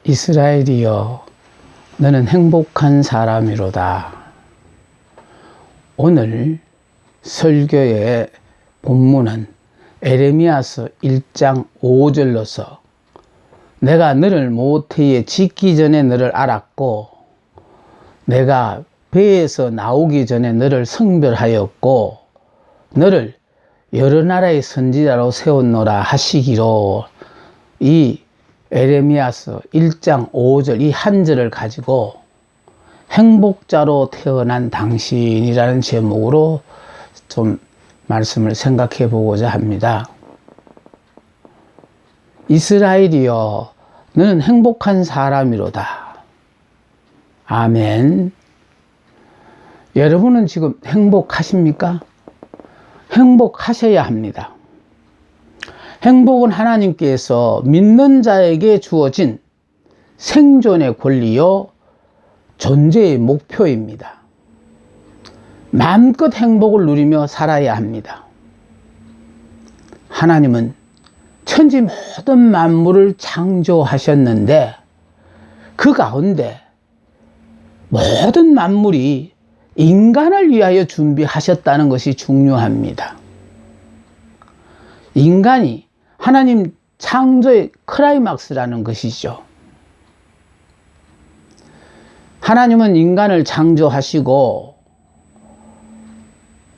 이스라엘이여, 너는 행복한 사람이로다. 오늘 설교의 본문은 에레미야서 1장 5절로서 내가 너를 모태에 짓기 전에 너를 알았고 내가 배에서 나오기 전에 너를 성별하였고 너를 여러 나라의 선지자로 세웠노라 하시기로, 이 에레미야서 1장 5절 이 한 절을 가지고 행복자로 태어난 당신이라는 제목으로 좀 말씀을 생각해 보고자 합니다. 이스라엘이여, 너는 행복한 사람이로다. 아멘. 여러분은 지금 행복하십니까? 행복하셔야 합니다. 행복은 하나님께서 믿는 자에게 주어진 생존의 권리요 존재의 목표입니다. 마음껏 행복을 누리며 살아야 합니다. 하나님은 천지 모든 만물을 창조하셨는데 그 가운데 모든 만물이 인간을 위하여 준비하셨다는 것이 중요합니다. 인간이 하나님 창조의 클라이막스라는 것이죠. 하나님은 인간을 창조하시고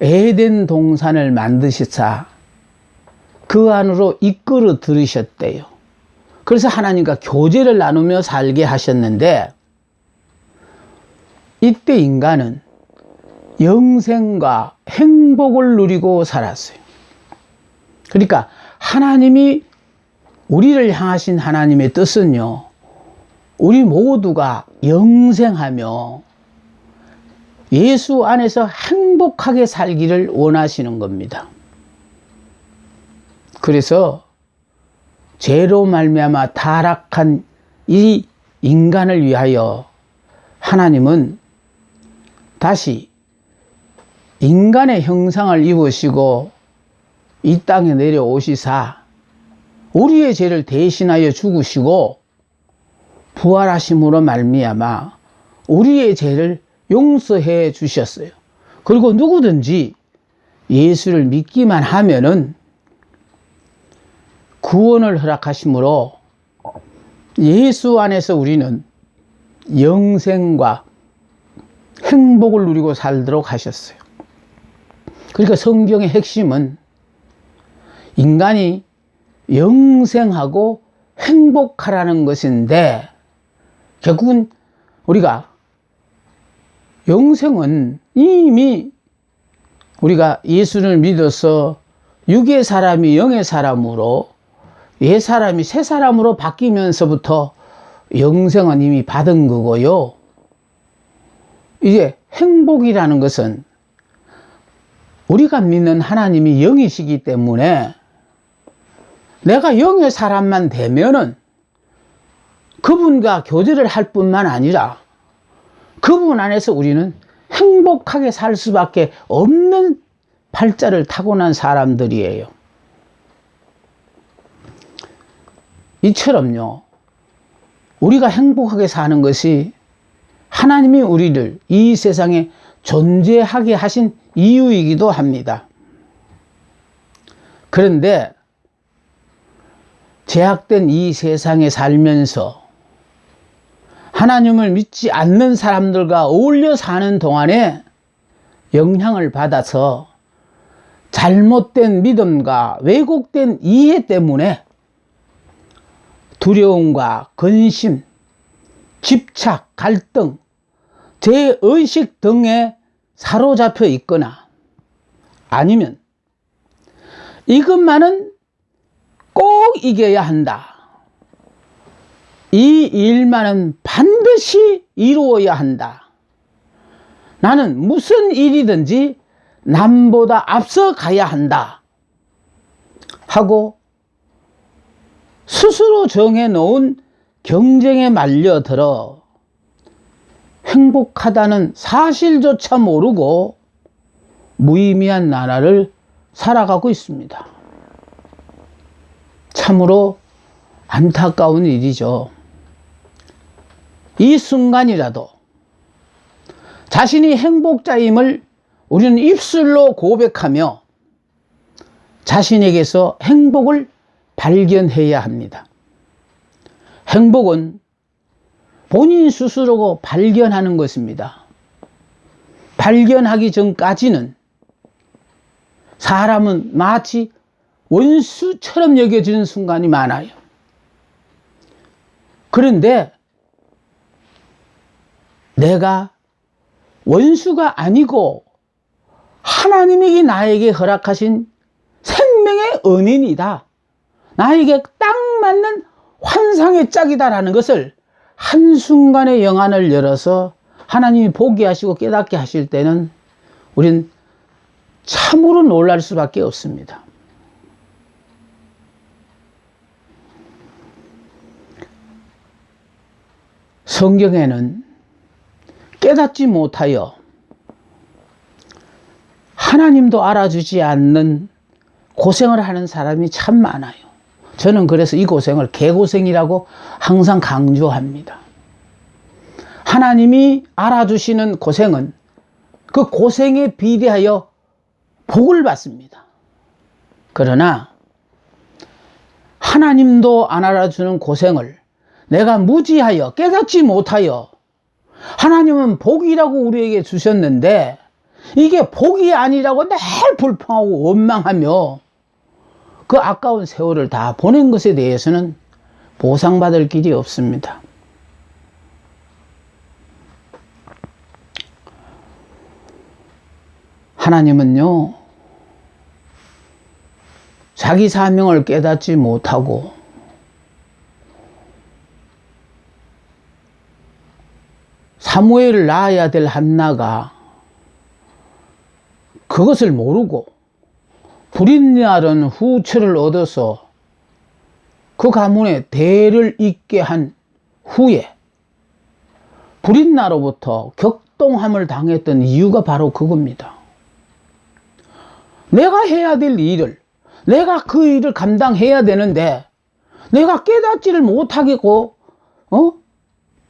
에덴 동산을 만드시사 그 안으로 이끌어 들으셨대요. 그래서 하나님과 교제를 나누며 살게 하셨는데, 이때 인간은 영생과 행복을 누리고 살았어요. 그러니까 하나님이 우리를 향하신 하나님의 뜻은요, 우리 모두가 영생하며 예수 안에서 행복하게 살기를 원하시는 겁니다. 그래서 죄로 말미암아 타락한 이 인간을 위하여 하나님은 다시 인간의 형상을 입으시고 이 땅에 내려오시사 우리의 죄를 대신하여 죽으시고 부활하심으로 말미암아 우리의 죄를 용서해 주셨어요. 그리고 누구든지 예수를 믿기만 하면은 구원을 허락하심으로 예수 안에서 우리는 영생과 행복을 누리고 살도록 하셨어요. 그러니까 성경의 핵심은 인간이 영생하고 행복하라는 것인데, 결국은 우리가 영생은 이미 우리가 예수를 믿어서 육의 사람이 영의 사람으로, 옛 사람이 새 사람으로 바뀌면서부터 영생은 이미 받은 거고요. 이제 행복이라는 것은 우리가 믿는 하나님이 영이시기 때문에 내가 영의 사람만 되면은 그분과 교제를 할 뿐만 아니라 그분 안에서 우리는 행복하게 살 수밖에 없는 팔자를 타고난 사람들이에요. 이처럼요, 우리가 행복하게 사는 것이 하나님이 우리를 이 세상에 존재하게 하신 이유이기도 합니다. 그런데 제약된 이 세상에 살면서 하나님을 믿지 않는 사람들과 어울려 사는 동안에 영향을 받아서 잘못된 믿음과 왜곡된 이해 때문에 두려움과 근심, 집착, 갈등, 죄의식 등에 사로잡혀 있거나 아니면 이것만은 꼭 이겨야 한다, 이 일만은 반드시 이루어야 한다, 나는 무슨 일이든지 남보다 앞서 가야 한다 하고 스스로 정해놓은 경쟁에 말려들어 행복하다는 사실조차 모르고 무의미한 나라를 살아가고 있습니다. 참으로 안타까운 일이죠. 이 순간이라도 자신이 행복자임을 우리는 입술로 고백하며 자신에게서 행복을 발견해야 합니다. 행복은 본인 스스로가 발견하는 것입니다. 발견하기 전까지는 사람은 마치 원수처럼 여겨지는 순간이 많아요. 그런데 내가 원수가 아니고 하나님이 나에게 허락하신 생명의 은인이다. 나에게 딱 맞는 환상의 짝이다라는 것을 한순간에 영안을 열어서 하나님이 보게 하시고 깨닫게 하실 때는 우린 참으로 놀랄 수밖에 없습니다. 성경에는 깨닫지 못하여 하나님도 알아주지 않는 고생을 하는 사람이 참 많아요. 저는 그래서 이 고생을 개고생이라고 항상 강조합니다. 하나님이 알아주시는 고생은 그 고생에 비례하여 복을 받습니다. 그러나 하나님도 안 알아주는 고생을 내가 무지하여 깨닫지 못하여 하나님은 복이라고 우리에게 주셨는데 이게 복이 아니라고 늘 불평하고 원망하며 그 아까운 세월을 다 보낸 것에 대해서는 보상받을 길이 없습니다. 하나님은요, 자기 사명을 깨닫지 못하고 사무엘을 낳아야 될 한나가 그것을 모르고 불임나는 후처를 얻어서 그 가문에 대를 잇게 한 후에 불임나로부터 격동함을 당했던 이유가 바로 그겁니다. 내가 해야 될 일을, 내가 그 일을 감당해야 되는데 내가 깨닫지를 못하겠고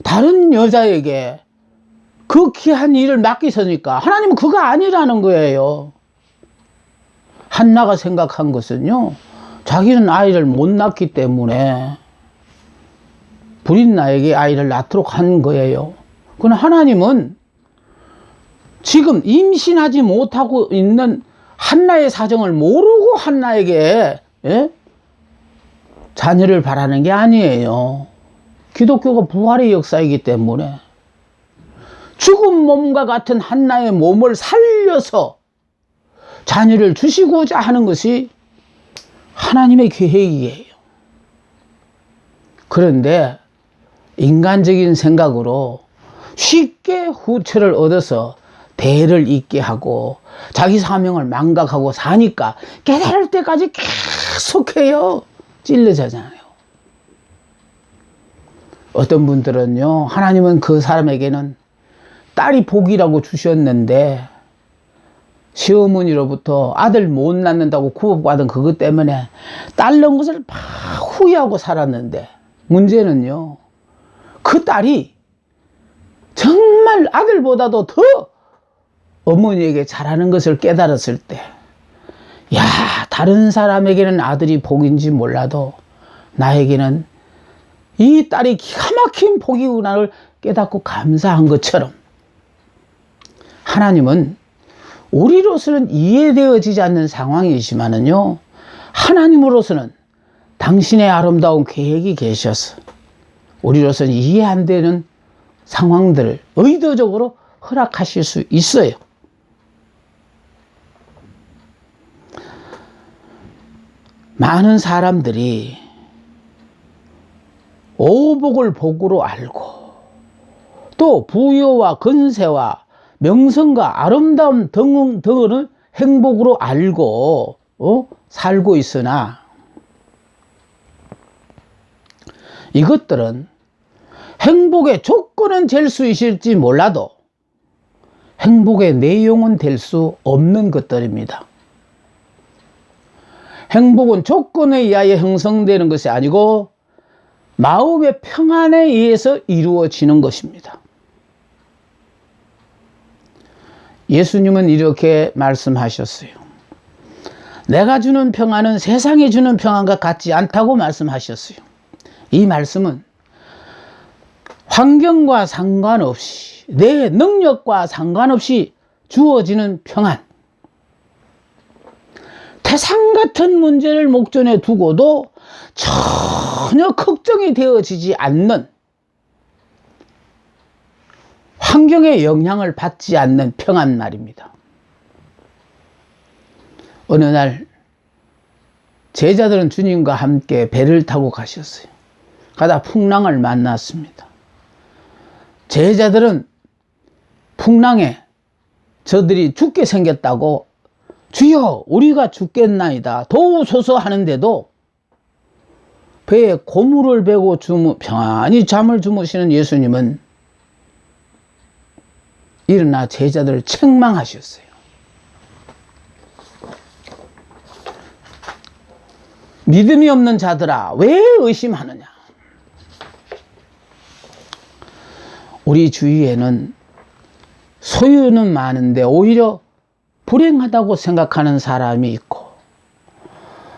다른 여자에게 그 귀한 일을 맡기서니까 하나님은 그거 아니라는 거예요. 한나가 생각한 것은요, 자기는 아이를 못 낳기 때문에 불임나에게 아이를 낳도록 한 거예요. 그러나 하나님은 지금 임신하지 못하고 있는 한나의 사정을 모르고 한나에게 자녀를 바라는 게 아니에요. 기독교가 부활의 역사이기 때문에 죽은 몸과 같은 한나의 몸을 살려서 자녀를 주시고자 하는 것이 하나님의 계획이에요. 그런데 인간적인 생각으로 쉽게 후처를 얻어서 대를 잇게 하고 자기 사명을 망각하고 사니까 깨달을 때까지 계속해요. 찔러자잖아요. 어떤 분들은요, 하나님은 그 사람에게는 딸이 복이라고 주셨는데 시어머니로부터 아들 못 낳는다고 구박받은 그것 때문에 딸 낳은 것을 막 후회하고 살았는데, 문제는요, 그 딸이 정말 아들보다도 더 어머니에게 잘하는 것을 깨달았을 때, 야, 다른 사람에게는 아들이 복인지 몰라도 나에게는 이 딸이 기가 막힌 복이구나를 깨닫고 감사한 것처럼 하나님은 우리로서는 이해되어지지 않는 상황이지만은요, 하나님으로서는 당신의 아름다운 계획이 계셔서 우리로서는 이해 안 되는 상황들을 의도적으로 허락하실 수 있어요. 많은 사람들이 오복을 복으로 알고 또 부여와 건세와 명성과 아름다움 등을 행복으로 알고 살고 있으나 이것들은 행복의 조건은 될 수 있을지 몰라도 행복의 내용은 될 수 없는 것들입니다. 행복은 조건에 의하여 형성되는 것이 아니고 마음의 평안에 의해서 이루어지는 것입니다. 예수님은 이렇게 말씀하셨어요. 내가 주는 평안은 세상이 주는 평안과 같지 않다고 말씀하셨어요. 이 말씀은 환경과 상관없이, 내 능력과 상관없이 주어지는 평안, 태산 같은 문제를 목전에 두고도 전혀 걱정이 되어지지 않는, 환경의 영향을 받지 않는 평안 말입니다. 어느 날 제자들은 주님과 함께 배를 타고 가셨어요. 가다 풍랑을 만났습니다. 제자들은 풍랑에 저들이 죽게 생겼다고 주여 우리가 죽겠나이다 도우소서 하는데도 배에 고무를 베고 평안히 잠을 주무시는 예수님은 일어나 제자들을 책망하셨어요. 믿음이 없는 자들아 왜 의심하느냐. 우리 주위에는 소유는 많은데 오히려 불행하다고 생각하는 사람이 있고,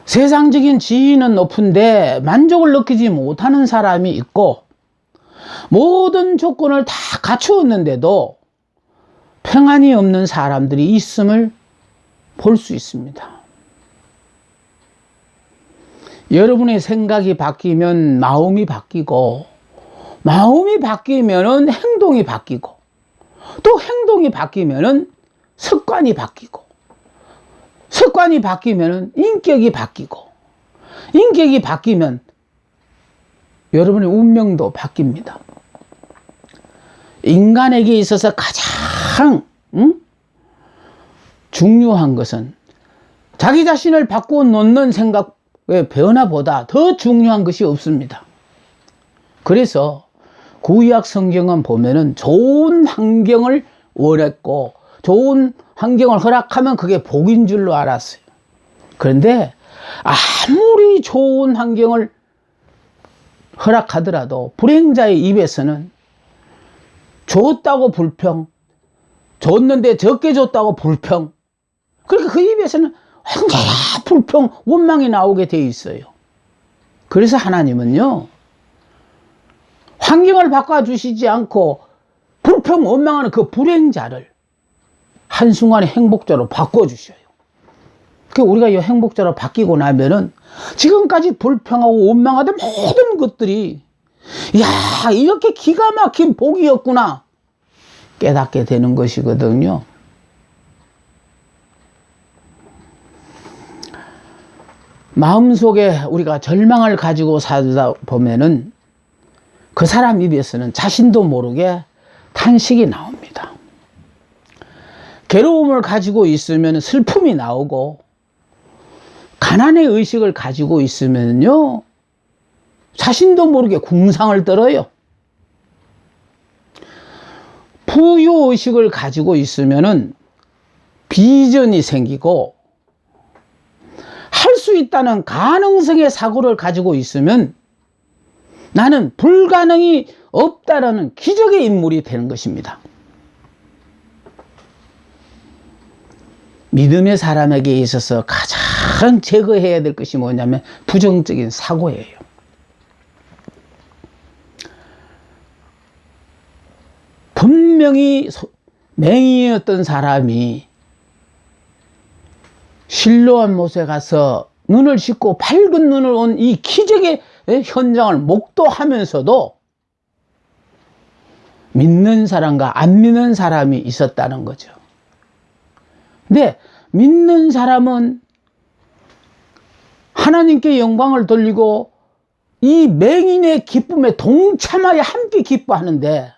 세상적인 지위는 높은데 만족을 느끼지 못하는 사람이 있고, 모든 조건을 다 갖추었는데도 평안이 없는 사람들이 있음을 볼 수 있습니다. 여러분의 생각이 바뀌면 마음이 바뀌고, 마음이 바뀌면 행동이 바뀌고, 또 행동이 바뀌면 습관이 바뀌고, 습관이 바뀌면 인격이 바뀌고, 인격이 바뀌면 여러분의 운명도 바뀝니다. 인간에게 있어서 가장 중요한 것은 자기 자신을 바꾸어 놓는 생각의 변화보다 더 중요한 것이 없습니다. 그래서 구약 성경은 보면은 좋은 환경을 원했고 좋은 환경을 허락하면 그게 복인 줄로 알았어요. 그런데 아무리 좋은 환경을 허락하더라도 불행자의 입에서는 줬다고 불평, 줬는데 적게 줬다고 불평, 그러니까 그 입에서는 언제나 불평, 원망이 나오게 돼 있어요. 그래서 하나님은요, 환경을 바꿔주시지 않고 불평, 원망하는 그 불행자를 한순간에 행복자로 바꿔주셔요. 그 우리가 이 행복자로 바뀌고 나면은 지금까지 불평하고 원망하던 모든 것들이 야, 이렇게 기가 막힌 복이었구나 깨닫게 되는 것이거든요. 마음속에 우리가 절망을 가지고 살다 보면은 그 사람 입에서는 자신도 모르게 탄식이 나옵니다. 괴로움을 가지고 있으면 슬픔이 나오고, 가난의 의식을 가지고 있으면요, 자신도 모르게 궁상을 떨어요. 부유의식을 가지고 있으면은 비전이 생기고, 할 수 있다는 가능성의 사고를 가지고 있으면 나는 불가능이 없다라는 기적의 인물이 되는 것입니다. 믿음의 사람에게 있어서 가장 제거해야 될 것이 뭐냐면 부정적인 사고예요. 분명히 맹인이었던 사람이 실로암 못에 가서 눈을 씻고 밝은 눈을 온 이 기적의 현장을 목도하면서도 믿는 사람과 안 믿는 사람이 있었다는 거죠. 근데 믿는 사람은 하나님께 영광을 돌리고 이 맹인의 기쁨에 동참하여 함께 기뻐하는데,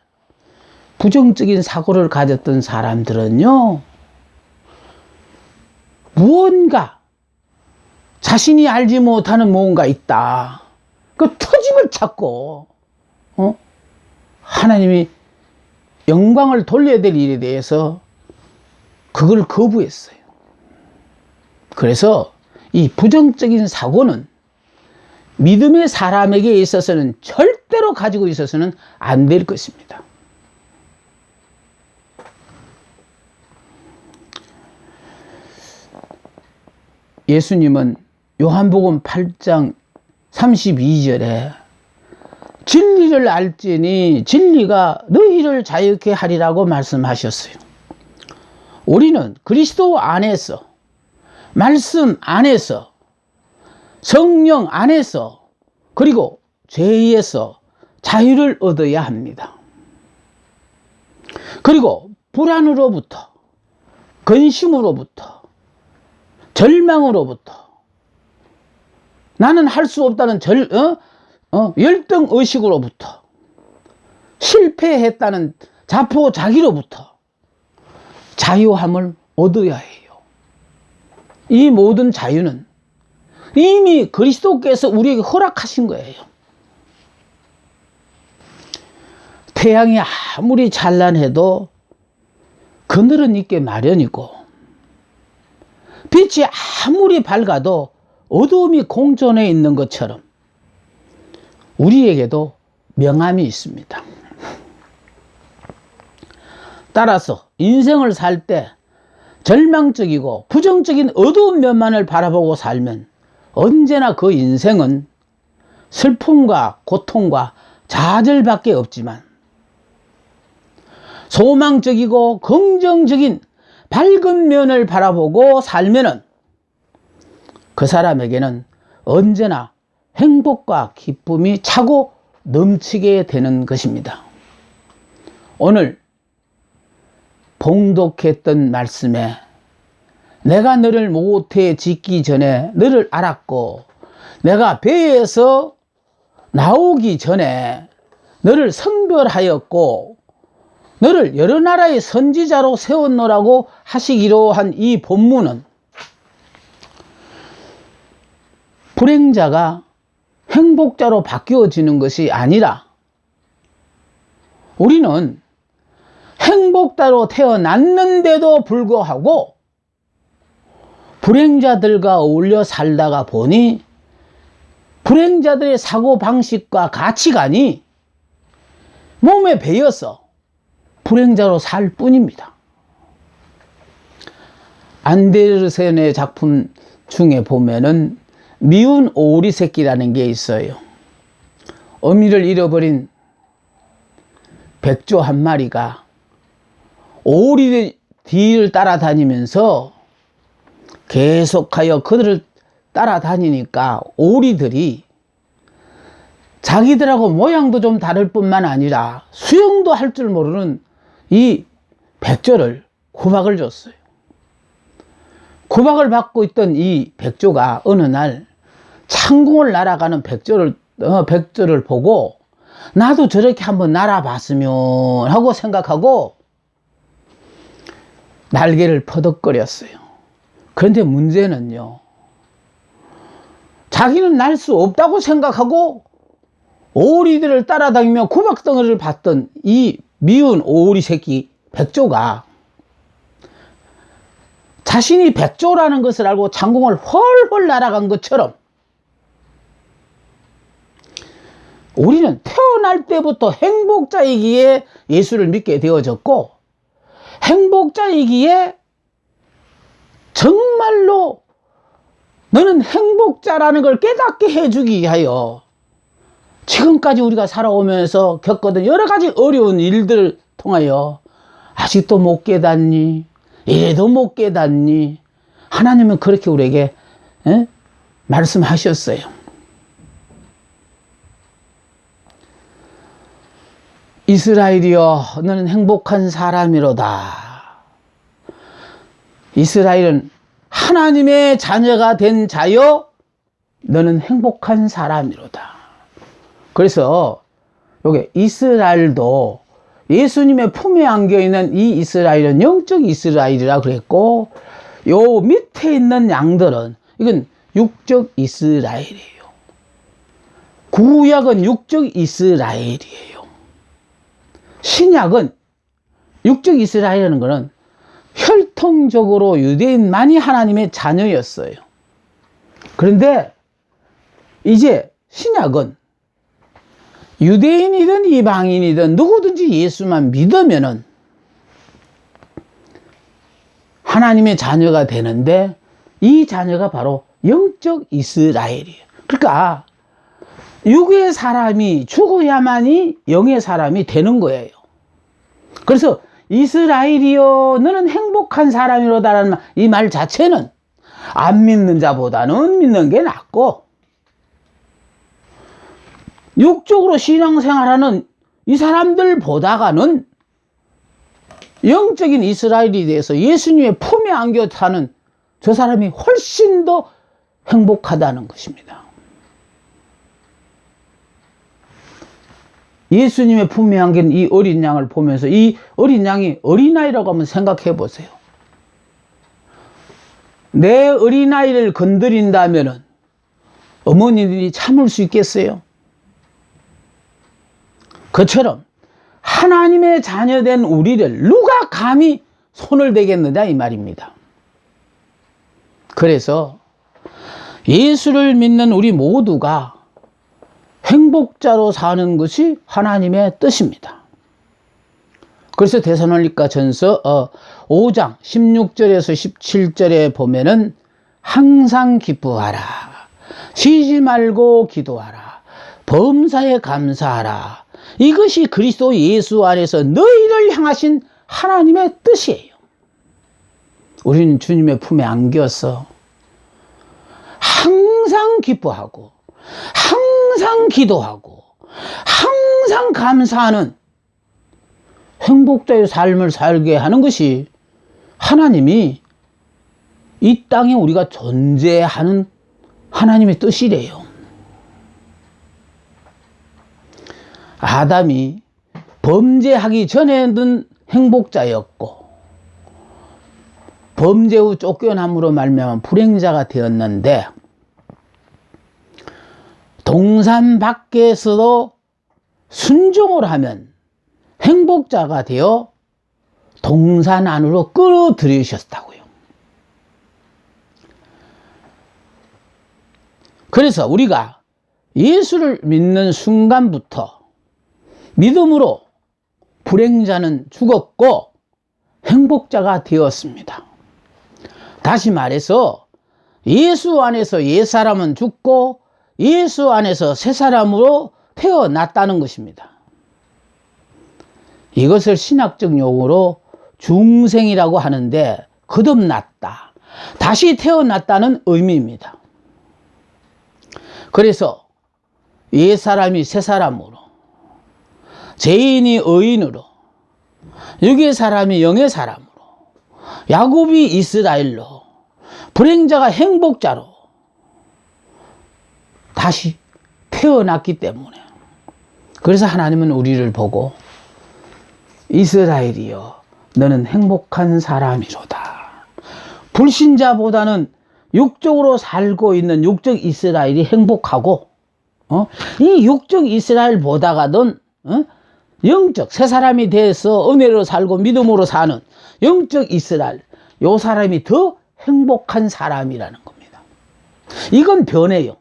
부정적인 사고를 가졌던 사람들은요, 무언가 자신이 알지 못하는 무언가 있다, 그 터집을 찾고 하나님이 영광을 돌려야 될 일에 대해서 그걸 거부했어요. 그래서 이 부정적인 사고는 믿음의 사람에게 있어서는 절대로 가지고 있어서는 안 될 것입니다. 예수님은 요한복음 8장 32절에 진리를 알지니 진리가 너희를 자유케 하리라고 말씀하셨어요. 우리는 그리스도 안에서, 말씀 안에서, 성령 안에서, 그리고 죄에서 자유를 얻어야 합니다. 그리고 불안으로부터, 근심으로부터, 절망으로부터, 나는 할 수 없다는 열등의식으로부터, 실패했다는 자포자기로부터 자유함을 얻어야 해요. 이 모든 자유는 이미 그리스도께서 우리에게 허락하신 거예요. 태양이 아무리 찬란해도 그늘은 있게 마련이고, 빛이 아무리 밝아도 어두움이 공존해 있는 것처럼 우리에게도 명함이 있습니다. 따라서 인생을 살 때 절망적이고 부정적인 어두운 면만을 바라보고 살면 언제나 그 인생은 슬픔과 고통과 좌절밖에 없지만, 소망적이고 긍정적인 밝은 면을 바라보고 살면은 그 사람에게는 언제나 행복과 기쁨이 차고 넘치게 되는 것입니다. 오늘 봉독했던 말씀에 내가 너를 모태에 짓기 전에 너를 알았고 내가 배에서 나오기 전에 너를 선별하였고 너를 여러 나라의 선지자로 세웠노라고 하시기로 한 이 본문은 불행자가 행복자로 바뀌어지는 것이 아니라 우리는 행복자로 태어났는데도 불구하고 불행자들과 어울려 살다가 보니 불행자들의 사고방식과 가치관이 몸에 배어서 불행자로 살 뿐입니다. 안데르센의 작품 중에 보면은 미운 오리 새끼라는 게 있어요. 어미를 잃어버린 백조 한 마리가 오리 뒤를 따라다니면서 계속하여 그들을 따라다니니까 오리들이 자기들하고 모양도 좀 다를 뿐만 아니라 수영도 할 줄 모르는 이 백조를 구박을 줬어요. 구박을 받고 있던 이 백조가 어느 날 창공을 날아가는 백조를 보고 나도 저렇게 한번 날아봤으면 하고 생각하고 날개를 퍼덕거렸어요. 그런데 문제는요, 자기는 날 수 없다고 생각하고 오리들을 따라다니며 구박덩어리를 받던 이 미운 오리 새끼 백조가 자신이 백조라는 것을 알고 창공을 훨훨 날아간 것처럼 우리는 태어날 때부터 행복자이기에 예수를 믿게 되어졌고, 행복자이기에 정말로 너는 행복자라는 걸 깨닫게 해주기 위하여 지금까지 우리가 살아오면서 겪었던 여러 가지 어려운 일들을 통하여 아직도 못 깨닫니? 이래도 못 깨닫니? 하나님은 그렇게 우리에게 말씀하셨어요. 이스라엘이여 너는 행복한 사람이로다. 이스라엘은 하나님의 자녀가 된 자여 너는 행복한 사람이로다. 그래서 여기 이스라엘도 예수님의 품에 안겨있는 이 이스라엘은 영적 이스라엘이라 그랬고, 요 밑에 있는 양들은 이건 육적 이스라엘이에요. 구약은 육적 이스라엘이에요. 신약은 육적 이스라엘이라는 것은 혈통적으로 유대인만이 하나님의 자녀였어요. 그런데 이제 신약은 유대인이든 이방인이든 누구든지 예수만 믿으면은 하나님의 자녀가 되는데, 이 자녀가 바로 영적 이스라엘이에요. 그러니까 육의 사람이 죽어야만이 영의 사람이 되는 거예요. 그래서 이스라엘이여 너는 행복한 사람이로다라는 이 말 자체는 안 믿는 자보다는 믿는 게 낫고, 육적으로 신앙생활하는 이 사람들 보다가는 영적인 이스라엘이 돼서 예수님의 품에 안겨 사는 저 사람이 훨씬 더 행복하다는 것입니다. 예수님의 품에 안긴 이 어린 양을 보면서 이 어린 양이 어린아이라고 한번 생각해 보세요. 내 어린아이를 건드린다면 어머니들이 참을 수 있겠어요? 그처럼 하나님의 자녀된 우리를 누가 감히 손을 대겠느냐 이 말입니다. 그래서 예수를 믿는 우리 모두가 행복자로 사는 것이 하나님의 뜻입니다. 그래서 데살로니가 전서 5장 16절에서 17절에 보면은 항상 기뻐하라, 쉬지 말고 기도하라, 범사에 감사하라, 이것이 그리스도 예수 안에서 너희를 향하신 하나님의 뜻이에요. 우리는 주님의 품에 안겨서 항상 기뻐하고 항상 기도하고 항상 감사하는 행복자의 삶을 살게 하는 것이 하나님이 이 땅에 우리가 존재하는 하나님의 뜻이래요. 아담이 범죄하기 전에는 행복자였고 범죄 후 쫓겨남으로 말미암아 불행자가 되었는데, 동산 밖에서도 순종을 하면 행복자가 되어 동산 안으로 끌어들이셨다고요. 그래서 우리가 예수를 믿는 순간부터 믿음으로 불행자는 죽었고 행복자가 되었습니다. 다시 말해서 예수 안에서 옛사람은 죽고 예수 안에서 새사람으로 태어났다는 것입니다. 이것을 신학적 용어로 중생이라고 하는데 거듭났다, 다시 태어났다는 의미입니다. 그래서 옛사람이 새사람으로, 죄인이 의인으로, 육의 사람이 영의 사람으로, 야곱이 이스라엘로, 불행자가 행복자로 다시 태어났기 때문에, 그래서 하나님은 우리를 보고 이스라엘이여 너는 행복한 사람이로다, 불신자보다는 육적으로 살고 있는 육적 이스라엘이 행복하고, 이 육적 이스라엘 보다가 넌 영적 새 사람이 돼서 은혜로 살고 믿음으로 사는 영적 이스라엘, 요 사람이 더 행복한 사람이라는 겁니다. 이건 변해요.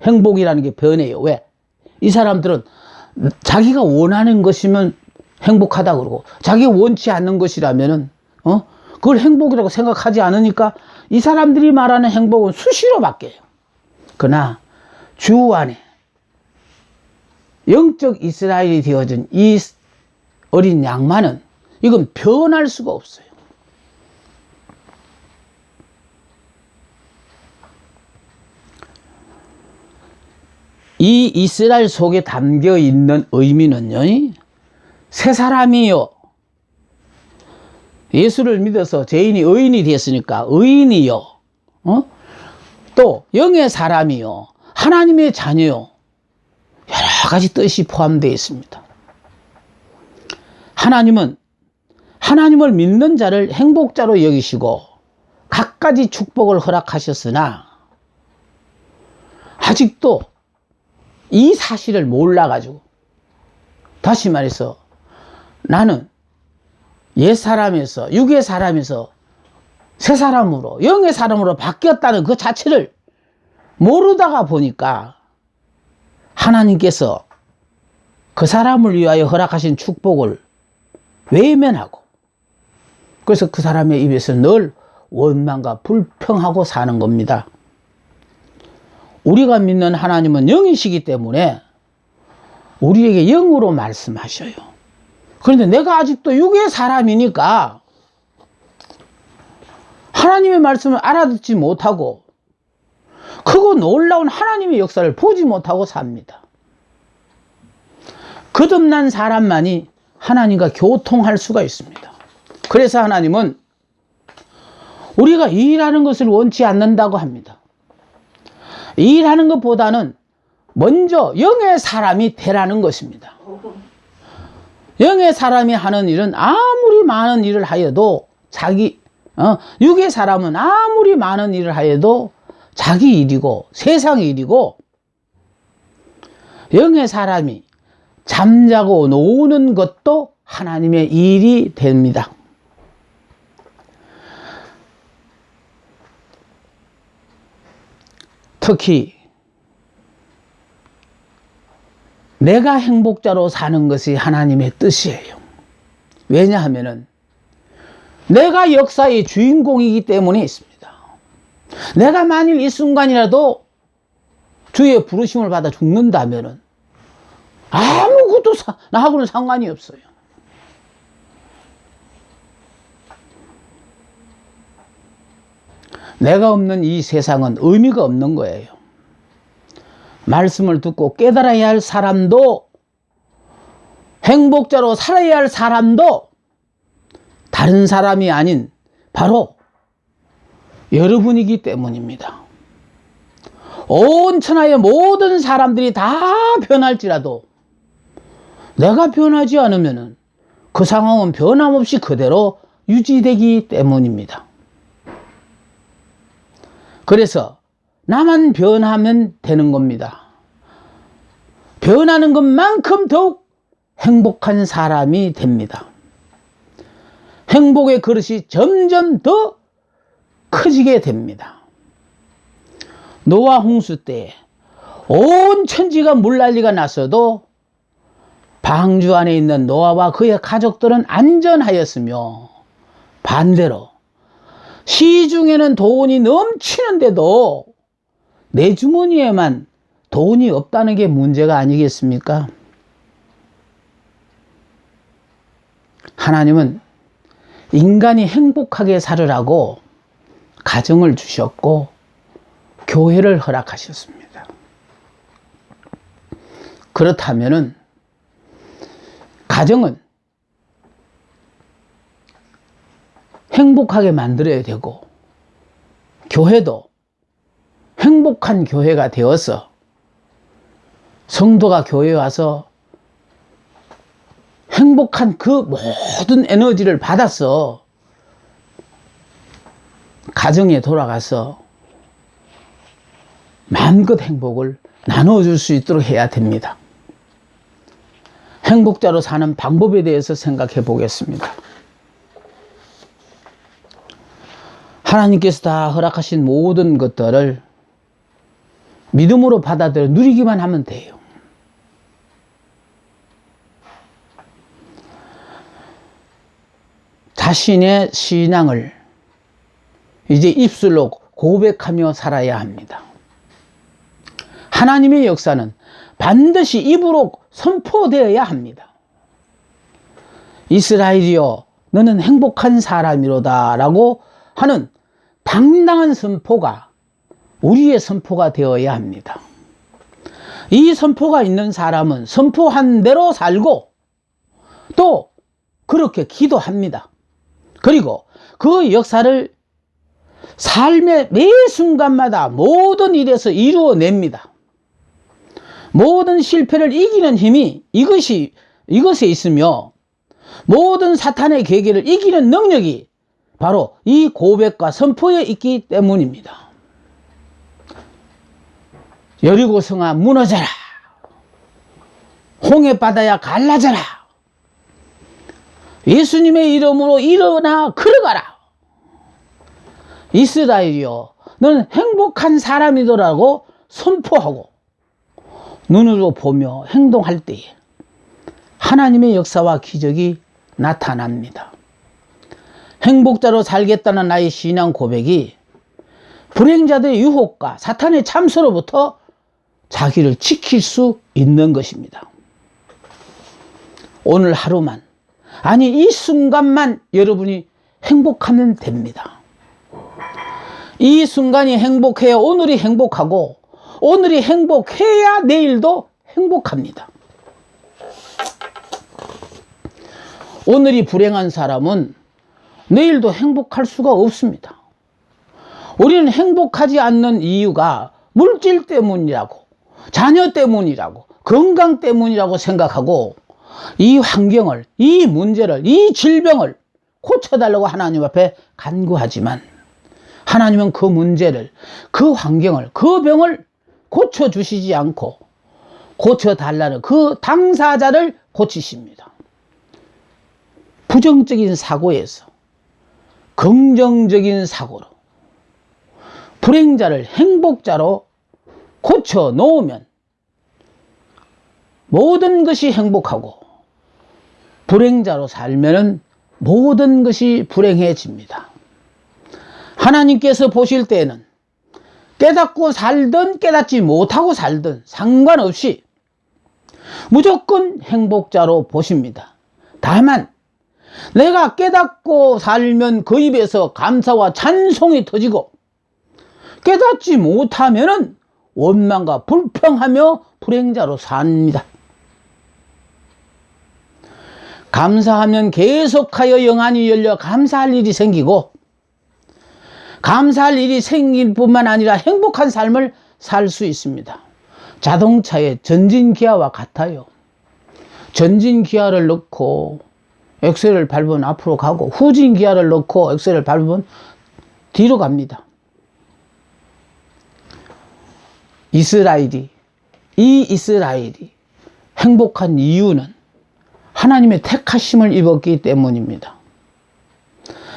행복이라는 게 변해요. 왜? 이 사람들은 자기가 원하는 것이면 행복하다 그러고, 자기가 원치 않는 것이라면은 그걸 행복이라고 생각하지 않으니까 이 사람들이 말하는 행복은 수시로 바뀌어요. 그러나 주 안에 영적 이스라엘이 되어진 이 어린 양만은 이건 변할 수가 없어요. 이 이스라엘 속에 담겨 있는 의미는요, 새 사람이요, 예수를 믿어서 죄인이 의인이 됐으니까 의인이요, 또 영의 사람이요, 하나님의 자녀요, 여러 가지 뜻이 포함되어 있습니다. 하나님은 하나님을 믿는 자를 행복자로 여기시고 갖가지 축복을 허락하셨으나 아직도 이 사실을 몰라가지고, 다시 말해서 나는 옛 사람에서 육의 사람에서 새 사람으로 영의 사람으로 바뀌었다는 그 자체를 모르다가 보니까 하나님께서 그 사람을 위하여 허락하신 축복을 외면하고, 그래서 그 사람의 입에서 늘 원망과 불평하고 사는 겁니다. 우리가 믿는 하나님은 영이시기 때문에 우리에게 영으로 말씀하셔요. 그런데 내가 아직도 육의 사람이니까 하나님의 말씀을 알아듣지 못하고 크고 놀라운 하나님의 역사를 보지 못하고 삽니다. 거듭난 사람만이 하나님과 교통할 수가 있습니다. 그래서 하나님은 우리가 일하는 것을 원치 않는다고 합니다. 일하는 것보다는 먼저 영의 사람이 되라는 것입니다. 영의 사람이 하는 일은 아무리 많은 일을 하여도 육의 사람은 아무리 많은 일을 하여도 자기 일이고 세상 일이고, 영의 사람이 잠자고 노는 것도 하나님의 일이 됩니다. 특히 내가 행복자로 사는 것이 하나님의 뜻이에요. 왜냐하면 내가 역사의 주인공이기 때문에 있습니다. 내가 만일 이 순간이라도 주의 부르심을 받아 죽는다면 아무것도 나하고는 상관이 없어요. 내가 없는 이 세상은 의미가 없는 거예요. 말씀을 듣고 깨달아야 할 사람도, 행복자로 살아야 할 사람도 다른 사람이 아닌 바로 여러분이기 때문입니다. 온 천하의 모든 사람들이 다 변할지라도 내가 변하지 않으면 그 상황은 변함없이 그대로 유지되기 때문입니다. 그래서 나만 변하면 되는 겁니다. 변하는 것만큼 더욱 행복한 사람이 됩니다. 행복의 그릇이 점점 더 커지게 됩니다. 노아 홍수 때 온 천지가 물난리가 났어도 방주 안에 있는 노아와 그의 가족들은 안전하였으며, 반대로 시중에는 돈이 넘치는데도 내 주머니에만 돈이 없다는 게 문제가 아니겠습니까? 하나님은 인간이 행복하게 살으라고 가정을 주셨고 교회를 허락하셨습니다. 그렇다면은 가정은 행복하게 만들어야 되고, 교회도 행복한 교회가 되어서 성도가 교회에 와서 행복한 그 모든 에너지를 받아서 가정에 돌아가서 마음껏 행복을 나눠줄 수 있도록 해야 됩니다. 행복자로 사는 방법에 대해서 생각해 보겠습니다. 하나님께서 다 허락하신 모든 것들을 믿음으로 받아들여 누리기만 하면 돼요. 자신의 신앙을 이제 입술로 고백하며 살아야 합니다. 하나님의 역사는 반드시 입으로 선포되어야 합니다. 이스라엘이여 너는 행복한 사람이로다 라고 하는 당당한 선포가 우리의 선포가 되어야 합니다. 이 선포가 있는 사람은 선포한 대로 살고 또 그렇게 기도합니다. 그리고 그 역사를 삶의 매 순간마다 모든 일에서 이루어냅니다. 모든 실패를 이기는 힘이 이것에 있으며, 모든 사탄의 계계를 이기는 능력이 바로 이 고백과 선포에 있기 때문입니다. 여리고 성아 무너져라, 홍해 바다야 갈라져라, 예수님의 이름으로 일어나 걸어가라, 이스라엘이여 너는 행복한 사람이더라고 선포하고 눈으로 보며 행동할 때에 하나님의 역사와 기적이 나타납니다. 행복자로 살겠다는 나의 신앙 고백이 불행자들의 유혹과 사탄의 참소로부터 자기를 지킬 수 있는 것입니다. 오늘 하루만, 아니 이 순간만 여러분이 행복하면 됩니다. 이 순간이 행복해야 오늘이 행복하고, 오늘이 행복해야 내일도 행복합니다. 오늘이 불행한 사람은 내일도 행복할 수가 없습니다. 우리는 행복하지 않는 이유가 물질 때문이라고, 자녀 때문이라고, 건강 때문이라고 생각하고, 이 환경을, 이 문제를, 이 질병을 고쳐달라고 하나님 앞에 간구하지만, 하나님은 그 문제를, 그 환경을, 그 병을 고쳐주시지 않고 고쳐달라는 그 당사자를 고치십니다. 부정적인 사고에서 긍정적인 사고로 불행자를 행복자로 고쳐 놓으면 모든 것이 행복하고, 불행자로 살면은 모든 것이 불행해집니다. 하나님께서 보실 때에는 깨닫고 살든 깨닫지 못하고 살든 상관없이 무조건 행복자로 보십니다. 다만 내가 깨닫고 살면 그 입에서 감사와 찬송이 터지고, 깨닫지 못하면은 원망과 불평하며 불행자로 삽니다. 감사하면 계속하여 영안이 열려 감사할 일이 생기고, 감사할 일이 생길 뿐만 아니라 행복한 삶을 살 수 있습니다. 자동차의 전진기아와 같아요. 전진기아를 넣고 엑셀을 밟으면 앞으로 가고, 후진기아를 넣고 엑셀을 밟으면 뒤로 갑니다. 이스라엘이 행복한 이유는 하나님의 택하심을 입었기 때문입니다.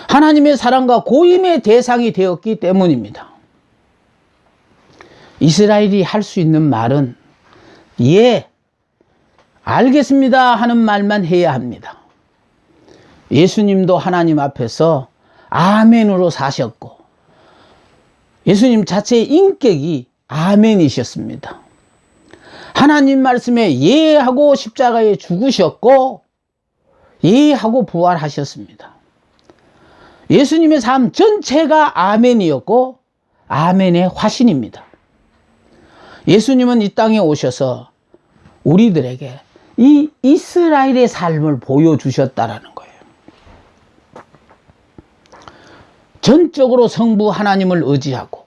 하나님의 사랑과 고임의 대상이 되었기 때문입니다. 이스라엘이 할 수 있는 말은 예, 알겠습니다 하는 말만 해야 합니다. 예수님도 하나님 앞에서 아멘으로 사셨고, 예수님 자체의 인격이 아멘이셨습니다. 하나님 말씀에 예하고 십자가에 죽으셨고, 예하고 부활하셨습니다. 예수님의 삶 전체가 아멘이었고 아멘의 화신입니다. 예수님은 이 땅에 오셔서 우리들에게 이 이스라엘의 삶을 보여주셨다라는 거예요. 전적으로 성부 하나님을 의지하고